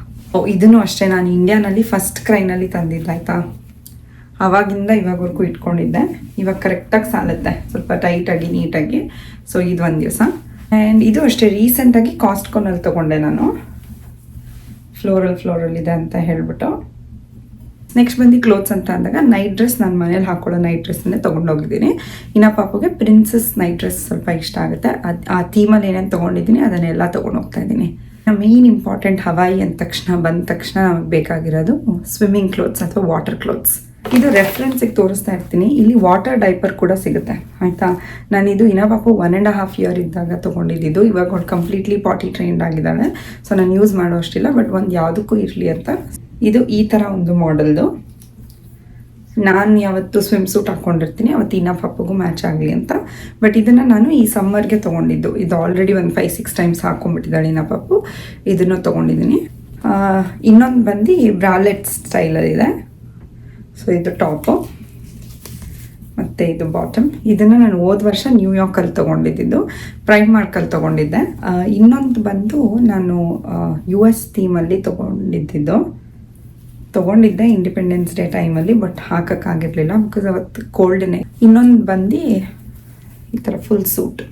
ಇದನ್ನು ಅಷ್ಟೇ ನಾನು ಇಂಡಿಯಾನಲ್ಲಿ ಫಸ್ಟ್ ಕ್ರೈನಲ್ಲಿ ತಂದಿದ್ದೆ, ಆಯಿತಾ. ಆವಾಗಿಂದ ಇವಾಗವರೆಗೂ ಇಟ್ಕೊಂಡಿದ್ದೆ, ಇವಾಗ ಕರೆಕ್ಟಾಗಿ ಸಾಲುತ್ತೆ, ಸ್ವಲ್ಪ ಟೈಟಾಗಿ ನೀಟಾಗಿ. ಸೊ ಇದು ಒಂದು ದಿವಸ. ಆ್ಯಂಡ್ ಇದು ಅಷ್ಟೇ ರೀಸೆಂಟಾಗಿ ಕಾಸ್ಟ್ಕೋನಲ್ಲಿ ತೊಗೊಂಡೆ ನಾನು, ಫ್ಲೋರಲ್ ಇದೆ ಅಂತ ಹೇಳ್ಬಿಟ್ಟು. ನೆಕ್ಸ್ಟ್ ಬಂದು ಕ್ಲೋತ್ಸ್ ಅಂತ ಅಂದಾಗ ನೈಟ್ ಡ್ರೆಸ್ ನಾನು ಮನೇಲಿ ಹಾಕೊಳ್ಳೋ ನೈಟ್ ಡ್ರೆಸ್ಸನ್ನೇ ತೊಗೊಂಡೋಗಿದ್ದೀನಿ. ಇನ್ನು ಪಾಪುಗೆ ಪ್ರಿನ್ಸಸ್ ನೈಟ್ ಡ್ರೆಸ್ ಸ್ವಲ್ಪ ಇಷ್ಟ ಆಗುತ್ತೆ, ಆ ಥೀಮಲ್ಲಿ ಏನೇನು ತೊಗೊಂಡಿದ್ದೀನಿ ಅದನ್ನೆಲ್ಲ ತೊಗೊಂಡೋಗ್ತಾ ಇದ್ದೀನಿ. ಮೇನ್ ಇಂಪಾರ್ಟೆಂಟ್ ಹವಾಯಿ ಬಂದ ತಕ್ಷಣ ನಮಗೆ ಬೇಕಾಗಿರೋದು ಸ್ವಿಮ್ಮಿಂಗ್ ಕ್ಲೋತ್ಸ್ ಅಥವಾ ವಾಟರ್ ಕ್ಲೋತ್ಸ್. ಇದು ರೆಫರೆನ್ಸಿಗೆ ತೋರಿಸ್ತಾ ಇರ್ತೀನಿ, ಇಲ್ಲಿ ವಾಟರ್ ಡೈಪರ್ ಕೂಡ ಸಿಗುತ್ತೆ, ಆಯಿತಾ. ನಾನಿದು ಇನಾ ಪಾಪು 1.5 year ಇದ್ದಾಗ ತೊಗೊಂಡಿದ್ದು, ಇವಾಗ ಅವಳು ಕಂಪ್ಲೀಟ್ಲಿ ಪಾಟಿ ಟ್ರೈನ್ಡ್ ಆಗಿದ್ದಾಳೆ, ಸೊ ನಾನು ಯೂಸ್ ಮಾಡೋ ಅಷ್ಟಿಲ್ಲ, ಬಟ್ ಒಂದು ಯಾವುದಕ್ಕೂ ಇರಲಿ ಅಂತ. ಇದು ಈ ಥರ ಒಂದು ಮಾಡೆಲ್ದು. ನಾನು ಯಾವತ್ತು ಸ್ವಿಮ್ ಸೂಟ್ ಹಾಕ್ಕೊಂಡಿರ್ತೀನಿ ಅವತ್ತು ಇನಾ ಪಾಪುಗೂ ಮ್ಯಾಚ್ ಆಗಲಿ ಅಂತ. ಬಟ್ ಇದನ್ನು ನಾನು ಈ ಸಮ್ಮರ್ಗೆ ತೊಗೊಂಡಿದ್ದು, ಇದು ಆಲ್ರೆಡಿ ಒಂದು 5-6 times ಹಾಕ್ಕೊಂಡ್ಬಿಟ್ಟಿದ್ದಾಳೆ ಇನಾ ಪಾಪು, ಇದನ್ನು ತೊಗೊಂಡಿದ್ದೀನಿ. ಇನ್ನೊಂದು ಬಂದು ಬ್ರಾಲೆಟ್ ಸ್ಟೈಲಲ್ಲಿದೆ. ಸೊ ಇದು ಟಾಪು ಮತ್ತು ಇದು ಬಾಟಮ್. ಇದನ್ನು ನಾನು ಹೋದ ವರ್ಷ ನ್ಯೂಯಾರ್ಕಲ್ಲಿ ತೊಗೊಂಡಿದ್ದು, ಪ್ರೈಮಾರ್ಕಲ್ಲಿ ತೊಗೊಂಡಿದ್ದೆ. ಇನ್ನೊಂದು ಬಂದು ನಾನು US ಥೀಮಲ್ಲಿ ತೊಗೊಂಡಿದ್ದೆ ಇಂಡಿಪೆಂಡೆನ್ಸ್ ಡೇ ಟೈಮಲ್ಲಿ, ಬಟ್ ಹಾಕೋಕ್ಕಾಗಿರಲಿಲ್ಲ ಬಿಕಾಸ್ ಅವತ್ತು ಕೋಲ್ಡ್ನೇ. ಇನ್ನೊಂದು ಬಂದು ಈ ಥರ ಫುಲ್ ಸೂಟ್.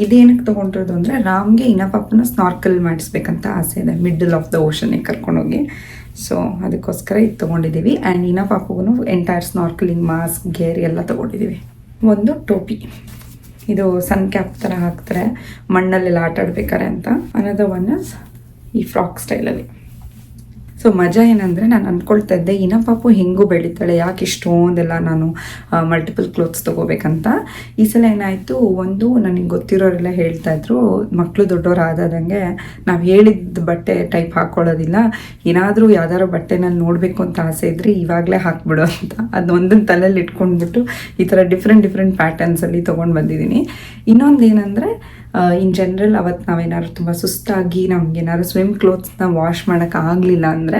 ಇದೇನಕ್ಕೆ ತೊಗೊಂಡಿರೋದು ಅಂದರೆ ರಾಮ್ಗೆ ಇನಾ ಪಾಪನ ಸ್ನಾರ್ಕಲ್ ಮಾಡಿಸ್ಬೇಕಂತ ಆಸೆ ಇದೆ, ಮಿಡಲ್ ಆಫ್ ದ ಓಷನಿಗೆ ಕರ್ಕೊಂಡೋಗಿ. ಸೊ ಅದಕ್ಕೋಸ್ಕರ ಇದು ತೊಗೊಂಡಿದ್ದೀವಿ. ಆ್ಯಂಡ್ ಇನಾ ಪಾಪುಗೂ ಎಂಟೈರ್ ಸ್ನಾರ್ಕಲಿಂಗ್ ಮಾಸ್ಕ್ ಗೇರ್ ಎಲ್ಲ ತೊಗೊಂಡಿದ್ದೀವಿ. ಒಂದು ಟೋಪಿ, ಇದು ಸನ್ ಕ್ಯಾಪ್ ಥರ ಹಾಕ್ತಾರೆ ಮಣ್ಣಲ್ಲೆಲ್ಲ ಆಟ ಆಡ್ಬೇಕಾರೆ ಅಂತ. ಅನದರ್ ಒನ್ ಈ ಫ್ರಾಕ್ ಸ್ಟೈಲಲ್ಲಿ. ಸೊ ಮಜಾ ಏನಂದರೆ ನಾನು ಅಂದ್ಕೊಳ್ತಾ ಇದ್ದೆ ಇನಾ ಪಾಪು ಹೆಂಗೂ ಬೆಳೀತಾಳೆ, ಯಾಕೆ ಇಷ್ಟೊಂದೆಲ್ಲ ನಾನು ಮಲ್ಟಿಪಲ್ ಕ್ಲೋತ್ಸ್ ತೊಗೋಬೇಕಂತ. ಈ ಸಲ ಏನಾಯಿತು, ಒಂದು ನನಗೆ ಗೊತ್ತಿರೋರೆಲ್ಲ ಹೇಳ್ತಾಯಿದ್ರು, ಮಕ್ಕಳು ದೊಡ್ಡವರು ಆದಂಗೆ ನಾವು ಹೇಳಿದ ಬಟ್ಟೆ ಟೈಪ್ ಹಾಕ್ಕೊಳ್ಳೋದಿಲ್ಲ, ಏನಾದರೂ ಯಾವ್ದಾದ್ರು ಬಟ್ಟೆ ನಾನು ನೋಡಬೇಕು ಅಂತ ಆಸೆ ಇದ್ದರೆ ಇವಾಗಲೇ ಹಾಕ್ಬಿಡು ಅಂತ. ಅದೊಂದನ್ನು ತಲೆಯಲ್ಲಿ ಇಟ್ಕೊಂಡ್ಬಿಟ್ಟು ಈ ಥರ ಡಿಫ್ರೆಂಟ್ ಪ್ಯಾಟರ್ನ್ಸಲ್ಲಿ ತೊಗೊಂಡು ಬಂದಿದ್ದೀನಿ. ಇನ್ನೊಂದು ಏನಂದರೆ ಇನ್ ಜನರಲ್ ಅವತ್ತು ನಾವೇನಾದ್ರು ತುಂಬ ಸುಸ್ತಾಗಿ ನಮಗೇನಾದ್ರು ಸ್ವಿಮ್ ಕ್ಲೋತ್ಸ್ನ ವಾಶ್ ಮಾಡೋಕ್ಕಾಗಲಿಲ್ಲ ಅಂದರೆ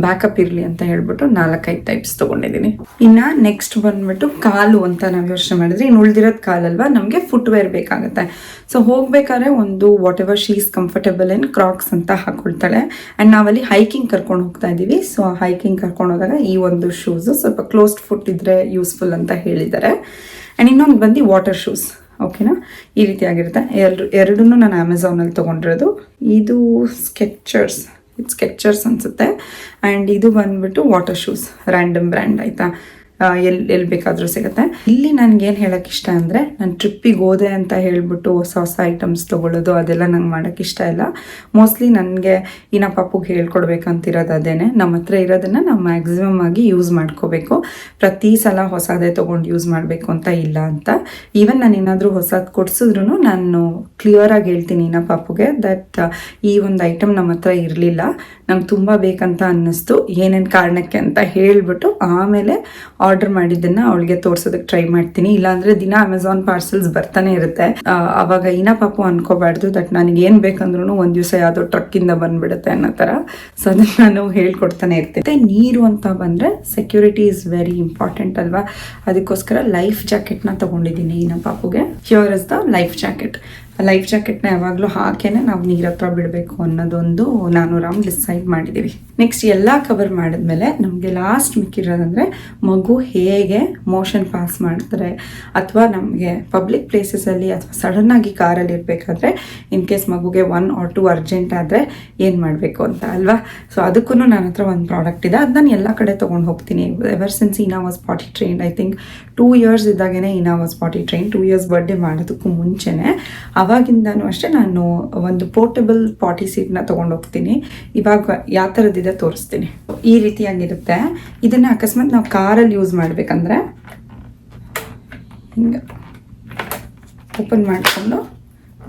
ಬ್ಯಾಕಪ್ ಇರಲಿ ಅಂತ ಹೇಳ್ಬಿಟ್ಟು 4-5 ಟೈಪ್ಸ್ ತೊಗೊಂಡಿದ್ದೀನಿ. ಇನ್ನು ನೆಕ್ಸ್ಟ್ ಬಂದುಬಿಟ್ಟು ಕಾಲು ಅಂತ ನಾವು ಯೋಚನೆ ಮಾಡಿದ್ರೆ, ಇನ್ನು ಉಳಿದಿರೋದು ಕಾಲಲ್ವಾ, ನಮಗೆ ಫುಟ್ವೇರ್ ಬೇಕಾಗುತ್ತೆ. ಸೊ ಹೋಗ್ಬೇಕಾದ್ರೆ ಒಂದು whatever she is comfortable in Crocs ಅಂತ ಹಾಕ್ಕೊಳ್ತಾಳೆ. ಆ್ಯಂಡ್ ನಾವಲ್ಲಿ ಹೈಕಿಂಗ್ ಕರ್ಕೊಂಡು ಹೋಗ್ತಾ ಇದ್ದೀವಿ. ಸೊ ಹೈಕಿಂಗ್ ಕರ್ಕೊಂಡು ಹೋದಾಗ ಈ ಒಂದು ಶೂಸು ಸ್ವಲ್ಪ ಕ್ಲೋಸ್ಡ್ ಫುಟ್ ಇದ್ದರೆ ಯೂಸ್ಫುಲ್ ಅಂತ ಹೇಳಿದ್ದಾರೆ. ಆ್ಯಂಡ್ ಇನ್ನೊಂದು ಬಂದು ವಾಟರ್ ಶೂಸ್, ಓಕೆನಾ, ಈ ರೀತಿಯಾಗಿರುತ್ತೆ. ಎರಡನ್ನೂ ನಾನು ಅಮೆಝಾನಲ್ಲಿ ತೊಗೊಂಡಿರೋದು. ಇದು ಸ್ಕೆಚರ್ಸ್ ಅನಿಸುತ್ತೆ. ಆ್ಯಂಡ್ ಇದು ಬಂದುಬಿಟ್ಟು ವಾಟರ್ ಶೂಸ್, ರ್ಯಾಂಡಮ್ ಬ್ರ್ಯಾಂಡ್, ಆಯಿತಾ. ಎಲ್ಲಿ ಬೇಕಾದರೂ ಸಿಗುತ್ತೆ. ಇಲ್ಲಿ ನನಗೇನು ಹೇಳೋಕ್ಕೆ ಇಷ್ಟ ಅಂದರೆ, ನಾನು ಟ್ರಿಪ್ಪಿಗೆ ಹೋದೆ ಅಂತ ಹೇಳ್ಬಿಟ್ಟು ಹೊಸ ಹೊಸ ಐಟಮ್ಸ್ ತೊಗೊಳ್ಳೋದು ಅದೆಲ್ಲ ನಂಗೆ ಮಾಡೋಕ್ಕೆ ಇಷ್ಟ ಇಲ್ಲ. ಮೋಸ್ಟ್ಲಿ ನನಗೆ ಇನ್ನ ಪಾಪುಗೆ ಹೇಳ್ಕೊಡ್ಬೇಕಂತಿರೋದು ಅದೇನೆ. ನಮ್ಮ ಹತ್ರ ಇರೋದನ್ನು ನಾವು ಮ್ಯಾಕ್ಸಿಮಮ್ ಆಗಿ ಯೂಸ್ ಮಾಡ್ಕೋಬೇಕು. ಪ್ರತಿ ಸಲ ಹೊಸದೇ ತೊಗೊಂಡು ಯೂಸ್ ಮಾಡಬೇಕು ಅಂತ ಇಲ್ಲ ಅಂತ. ಈವನ್ ನಾನು ಏನಾದರೂ ಹೊಸದು ಕೊಡಿಸಿದ್ರು ನಾನು ಕ್ಲಿಯರಾಗಿ ಹೇಳ್ತೀನಿ ಇನ್ನ ಪಾಪುಗೆ ದಟ್ ಈ ಒಂದು ಐಟಮ್ ನಮ್ಮ ಹತ್ರ ಇರಲಿಲ್ಲ, ನಂಗೆ ತುಂಬ ಬೇಕಂತ ಅನ್ನಿಸ್ತು, ಏನೇನು ಕಾರಣಕ್ಕೆ ಅಂತ ಹೇಳಿಬಿಟ್ಟು ಆಮೇಲೆ ಆರ್ಡರ್ ಮಾಡಿದ್ದನ್ನು ಅವಳಿಗೆ ತೋರ್ಸೋದಕ್ಕೆ ಟ್ರೈ ಮಾಡ್ತೀನಿ. ಇಲ್ಲಾಂದರೆ ದಿನ ಅಮೆಝಾನ್ ಪಾರ್ಸಲ್ಸ್ ಬರ್ತಾನೆ ಇರುತ್ತೆ. ಅವಾಗ ಇನ್ನ ಪಾಪು ಅನ್ಕೋಬಾರ್ದು ದಟ್ ನನಗೆ ಏನು ಬೇಕಂದ್ರೂ ಒಂದು ದಿವಸ ಯಾವುದೋ ಟ್ರಕ್ಕಿಂದ ಬಂದ್ಬಿಡುತ್ತೆ ಅನ್ನೋ ಥರ. ಸೊ ಅದನ್ನು ನಾನು ಹೇಳ್ಕೊಡ್ತಾನೆ ಇರ್ತೀನಿ. ಮತ್ತು ನೀರು ಅಂತ ಬಂದರೆ ಸೆಕ್ಯೂರಿಟಿ ಇಸ್ ವೆರಿ ಇಂಪಾರ್ಟೆಂಟ್ ಅಲ್ವಾ, ಅದಕ್ಕೋಸ್ಕರ ಲೈಫ್ ಜಾಕೆಟ್ನ ತೊಗೊಂಡಿದ್ದೀನಿ ಇನ್ನ ಪಾಪುಗೆ. Here is the life jacket. Life ಜಾಕೆಟ್ನ ಯಾವಾಗಲೂ ಹಾಕೇನೆ ನಾವು ನೀರ ಹತ್ರ ಬಿಡಬೇಕು ಅನ್ನೋದೊಂದು ನಾನು ಡಿಸೈಡ್ ಮಾಡಿದ್ದೀವಿ. ನೆಕ್ಸ್ಟ್ ಎಲ್ಲ ಕವರ್ ಮಾಡಿದ್ಮೇಲೆ ನಮಗೆ ಲಾಸ್ಟ್ ಮಿಕ್ಕಿರೋದಂದರೆ ಮಗು ಹೇಗೆ ಮೋಷನ್ ಪಾಸ್ ಮಾಡ್ತಾರೆ, ಅಥವಾ ನಮಗೆ ಪಬ್ಲಿಕ್ ಪ್ಲೇಸಸಲ್ಲಿ ಅಥವಾ ಸಡನ್ನಾಗಿ ಕಾರಲ್ಲಿ ಇರಬೇಕಾದ್ರೆ ಇನ್ ಕೇಸ್ ಮಗುಗೆ 1 or 2 ಅರ್ಜೆಂಟ್ ಆದರೆ ಏನು ಮಾಡಬೇಕು ಅಂತ ಅಲ್ವಾ. ಸೊ ಅದಕ್ಕೂ ನನ್ನ ಹತ್ರ ಒಂದು ಪ್ರಾಡಕ್ಟ್ ಇದೆ, ಅದು ನಾನು ಎಲ್ಲ ಕಡೆ ತೊಗೊಂಡು ಹೋಗ್ತೀನಿ. ಎವರ್ ಸಿನ್ಸ್ ಇನಾ ವಾಸ್ ಪಾಟಿ ಟ್ರೈನ್ಡ್, ಐ ಥಿಂಕ್ 2 years ಇದ್ದಾಗೇ ಇನಾ ವಾಸ್ ಪಾಟಿ ಟ್ರೈನ್. 2 years ಬರ್ಡೇ ಮಾಡೋದಕ್ಕೂ ಮುಂಚೆನೆ ಅವಾಗಿಂದನೂ ಅಷ್ಟೇ ನಾನು ಒಂದು ಪೋರ್ಟಬಲ್ ಪಾಟಿ ಸೀಟ್ನ ತೊಗೊಂಡು ಹೋಗ್ತೀನಿ. ಇವಾಗ ಯಾವ ಥರದ್ದಿದೆ ತೋರಿಸ್ತೀನಿ. ಈ ರೀತಿಯಾಗಿರುತ್ತೆ. ಇದನ್ನು ಅಕಸ್ಮಾತ್ ನಾವು ಕಾರಲ್ಲಿ ಯೂಸ್ ಮಾಡಬೇಕಂದ್ರೆ ಹಿಂಗೆ ಓಪನ್ ಮಾಡಿಕೊಂಡು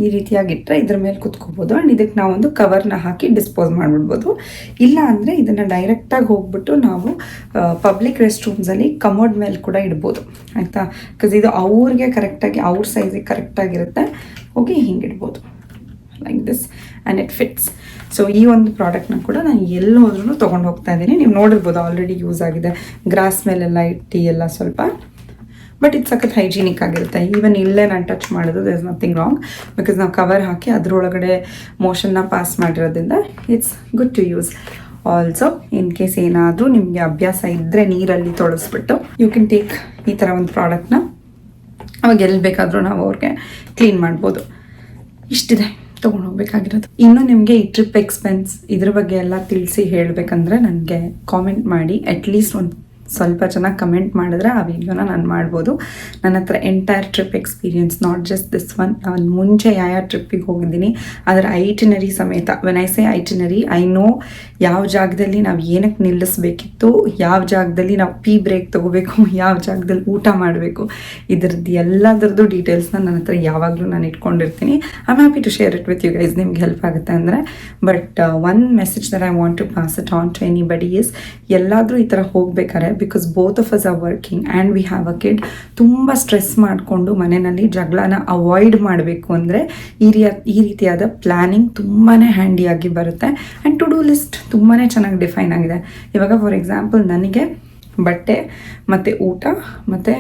ಈ ರೀತಿಯಾಗಿಟ್ಟರೆ ಇದ್ರ ಮೇಲೆ ಕುತ್ಕೋಬೋದು. ಆ್ಯಂಡ್ ಇದಕ್ಕೆ ನಾವೊಂದು ಕವರ್ನ ಹಾಕಿ ಡಿಸ್ಪೋಸ್ ಮಾಡಿಬಿಡ್ಬೋದು. ಇಲ್ಲ ಅಂದರೆ ಇದನ್ನು ಡೈರೆಕ್ಟಾಗಿ ಹೋಗ್ಬಿಟ್ಟು ನಾವು ಪಬ್ಲಿಕ್ ರೆಸ್ಟ್ ರೂಮ್ಸಲ್ಲಿ ಕಮೋಡ್ ಮೇಲೆ ಕೂಡ ಇಡ್ಬೋದು, ಆಯಿತಾ. ಬಿಕಾಸ್ ಇದು ಅವ್ರಿಗೆ ಕರೆಕ್ಟಾಗಿ ಅವ್ರ ಸೈಜಿಗೆ ಕರೆಕ್ಟಾಗಿರುತ್ತೆ. ಹೋಗಿ ಹಿಂಗೆ ಇಡ್ಬೋದು like this and it fits. So ಈ ಒಂದು ಪ್ರಾಡಕ್ಟ್ನ ಕೂಡ ನಾನು ಎಲ್ಲಿ ಹೋದ್ರೂ ತೊಗೊಂಡು ಹೋಗ್ತಾ ಇದ್ದೀನಿ. ನೀವು ನೋಡಿರ್ಬೋದು ಆಲ್ರೆಡಿ ಯೂಸ್ ಆಗಿದೆ. ಗ್ರಾಸ್ ಮೇಲೆಲ್ಲ ಇಟ್ಟು ಎಲ್ಲ ಸ್ವಲ್ಪ, ಬಟ್ ಇದು ಸಖತ್ ಹೈಜೀನಿಕ್ ಆಗಿರುತ್ತೆ. ಈವನ್ ಇಲ್ಲೇ ನಾನು ಟಚ್ ಮಾಡೋದು there is nothing wrong, because ನಾವು ಕವರ್ ಹಾಕಿ ಅದರೊಳಗಡೆ ಮೋಷನ್ನ ಪಾಸ್ ಮಾಡಿರೋದ್ರಿಂದ it's good to use. Also in case ಏನಾದರೂ ನಿಮಗೆ ಅಭ್ಯಾಸ ಇದ್ದರೆ ನೀರಲ್ಲಿ ತೊಳಸ್ಬಿಟ್ಟು ಯು ಕ್ಯಾನ್ ಟೇಕ್ ಈ ಥರ ಒಂದು ಪ್ರಾಡಕ್ಟ್ನ, ಅವಾಗ ಎಲ್ಲಿ ಬೇಕಾದರೂ ನಾವು ಅವ್ರಿಗೆ ಕ್ಲೀನ್ ಮಾಡ್ಬೋದು. ಇಷ್ಟಿದೆ ತೊಗೊಂಡು ಹೋಗ್ಬೇಕಾಗಿರೋದು. ಇನ್ನು ನಿಮಗೆ ಈ ಟ್ರಿಪ್ ಎಕ್ಸ್ಪೆನ್ಸ್ ಇದ್ರ ಬಗ್ಗೆ ಎಲ್ಲ ತಿಳಿಸಿ ಹೇಳಬೇಕಂದ್ರೆ ನನಗೆ ಕಾಮೆಂಟ್ ಮಾಡಿ. ಅಟ್ಲೀಸ್ಟ್ ಒಂದು ಸ್ವಲ್ಪ ಚೆನ್ನಾಗಿ ಕಮೆಂಟ್ ಮಾಡಿದ್ರೆ ಆ ವಿಡಿಯೋನ ನಾನು ಮಾಡ್ಬೋದು. ನನ್ನ ಹತ್ರ entire trip experience, not just this one, ನಾನು ಮುಂಚೆ ಯಾವ ಟ್ರಿಪ್ಪಿಗೆ ಹೋಗಿದ್ದೀನಿ ಅದರ ಐಟಿನರಿ ಸಮೇತ. When I say itinerary, I know ಯಾವ ಜಾಗದಲ್ಲಿ ನಾವು ಏನಕ್ಕೆ ನಿಲ್ಲಿಸ್ಬೇಕಿತ್ತು, ಯಾವ ಜಾಗದಲ್ಲಿ ನಾವು ಬ್ರೇಕ್ ತೊಗೋಬೇಕು, ಯಾವ ಜಾಗದಲ್ಲಿ ಊಟ ಮಾಡಬೇಕು, ಇದರದ್ದು ಎಲ್ಲದರದ್ದು ಡೀಟೇಲ್ಸ್ನ ನನ್ನ ಹತ್ರ ಯಾವಾಗಲೂ ನಾನು ಇಟ್ಕೊಂಡಿರ್ತೀನಿ. I am happy to share it with you guys, ನಿಮ್ಗೆ ಹೆಲ್ಪ್ ಆಗುತ್ತೆ ಅಂದರೆ. But one message that I want to pass it on to anybody is, ಎಲ್ಲಾದರೂ ಈ ಥರ ಹೋಗ್ಬೇಕಾರೆ because both of us are working and we have a kid, ತುಂಬ stress ಮಾಡಿಕೊಂಡು ಮನೆಯಲ್ಲಿ ಜಗಳನ ಅವಾಯ್ಡ್ ಮಾಡಬೇಕು ಅಂದರೆ ಈ ರೀತಿಯಾದ ಪ್ಲ್ಯಾನಿಂಗ್ ತುಂಬಾ ಹ್ಯಾಂಡಿಯಾಗಿ ಬರುತ್ತೆ. ಆ್ಯಂಡ್ ಟು ಡೂ ಲಿಸ್ಟ್ ತುಂಬಾ ಚೆನ್ನಾಗಿ ಡಿಫೈನ್ ಆಗಿದೆ. ಇವಾಗ ಫಾರ್ ಎಕ್ಸಾಂಪಲ್ ನನಗೆ ಬಟ್ಟೆ ಮತ್ತು ಊಟ ಮತ್ತು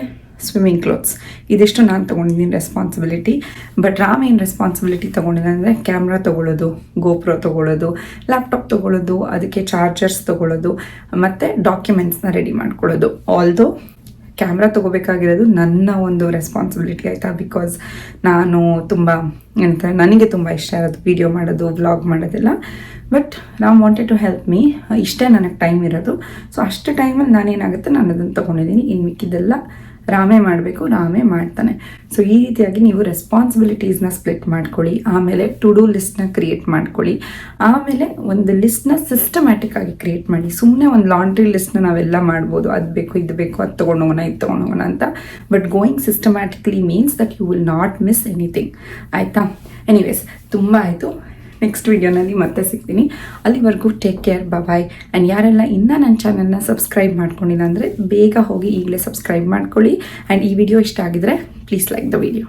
ಸ್ವಿಮ್ಮಿಂಗ್ ಕ್ಲೋತ್ಸ್ ಇದಿಷ್ಟು ನಾನು ತೊಗೊಂಡಿದ್ದೀನಿ ರೆಸ್ಪಾನ್ಸಿಬಿಲಿಟಿ. ಬಟ್ ರಾಮ್ ಏನು ರೆಸ್ಪಾನ್ಸಿಬಿಲಿಟಿ ತೊಗೊಂಡಿದೆ ಅಂದರೆ ಕ್ಯಾಮ್ರಾ ತೊಗೊಳ್ಳೋದು, ಗೋಪ್ರೋ ತೊಗೊಳ್ಳೋದು, ಲ್ಯಾಪ್ಟಾಪ್ ತೊಗೊಳ್ಳೋದು, ಅದಕ್ಕೆ ಚಾರ್ಜರ್ಸ್ ತೊಗೊಳ್ಳೋದು ಮತ್ತು ಡಾಕ್ಯುಮೆಂಟ್ಸ್ನ ರೆಡಿ ಮಾಡ್ಕೊಳ್ಳೋದು. ಆಲ್ದೋ ಕ್ಯಾಮ್ರಾ ತೊಗೋಬೇಕಾಗಿರೋದು ನನ್ನ ಒಂದು ರೆಸ್ಪಾನ್ಸಿಬಿಲಿಟಿ, ಆಯಿತಾ. ಬಿಕಾಸ್ ನಾನು ತುಂಬ ನನಗೆ ತುಂಬ ಇಷ್ಟ ಇರೋದು ವೀಡಿಯೋ ಮಾಡೋದು, ವ್ಲಾಗ್ ಮಾಡೋದೆಲ್ಲ. But Ram wanted to help me, ಇಷ್ಟೇ ನನಗೆ ಟೈಮ್ ಇರೋದು. ಸೊ ಅಷ್ಟು ಟೈಮಲ್ಲಿ ನಾನೇನಾಗುತ್ತೆ ನಾನು ಅದನ್ನು ತೊಗೊಂಡಿದ್ದೀನಿ. ಇನ್ನು ಮಿಕ್ಕಿದ್ದೆಲ್ಲ ರಾಮೇ ಮಾಡಬೇಕು, ರಾಮೇ ಮಾಡ್ತಾನೆ. ಸೊ ಈ ರೀತಿಯಾಗಿ ನೀವು ರೆಸ್ಪಾನ್ಸಿಬಿಲಿಟೀಸ್ನ ಸ್ಪ್ಲಿಟ್ ಮಾಡ್ಕೊಳ್ಳಿ. ಆಮೇಲೆ ಟು ಡೂ ಲಿಸ್ಟ್ನ ಕ್ರಿಯೇಟ್ ಮಾಡ್ಕೊಳ್ಳಿ. ಆಮೇಲೆ ಒಂದು ಲಿಸ್ಟ್ನ ಸಿಸ್ಟಮ್ಯಾಟಿಕ್ ಆಗಿ ಕ್ರಿಯೇಟ್ ಮಾಡಿ. ಸುಮ್ಮನೆ ಒಂದು ಲಾಂಡ್ರಿ ಲಿಸ್ಟ್ನ ನಾವೆಲ್ಲ ಮಾಡ್ಬೋದು, ಅದು ಬೇಕು ಇದು ಬೇಕು, ಅದು ತೊಗೊಂಡೋಗೋಣ ಇದು ತೊಗೊಂಡೋಗೋಣ ಅಂತ. But going systematically means that you will not miss anything, ಆಯಿತಾ. ಎನಿವೇಸ್ ತುಂಬ ಆಯಿತು. ನೆಕ್ಸ್ಟ್ ವಿಡಿಯೋನಲ್ಲಿ ಮತ್ತೆ ಸಿಗ್ತೀನಿ. ಅಲ್ಲಿವರೆಗೂ ಟೇಕ್ ಕೇರ್, ಬಾಯ್. ಆ್ಯಂಡ್ ಯಾರೆಲ್ಲ ಇನ್ನೂ ನನ್ನ ಚಾನಲ್ನ ಸಬ್ಸ್ಕ್ರೈಬ್ ಮಾಡ್ಕೊಂಡಿಲ್ಲ ಅಂದರೆ ಬೇಗ ಹೋಗಿ ಈಗಲೇ ಸಬ್ಸ್ಕ್ರೈಬ್ ಮಾಡ್ಕೊಳ್ಳಿ. ಆ್ಯಂಡ್ ಈ ವಿಡಿಯೋ ಇಷ್ಟ ಆಗಿದ್ರೆ ಪ್ಲೀಸ್ ಲೈಕ್ ದ ವಿಡಿಯೋ.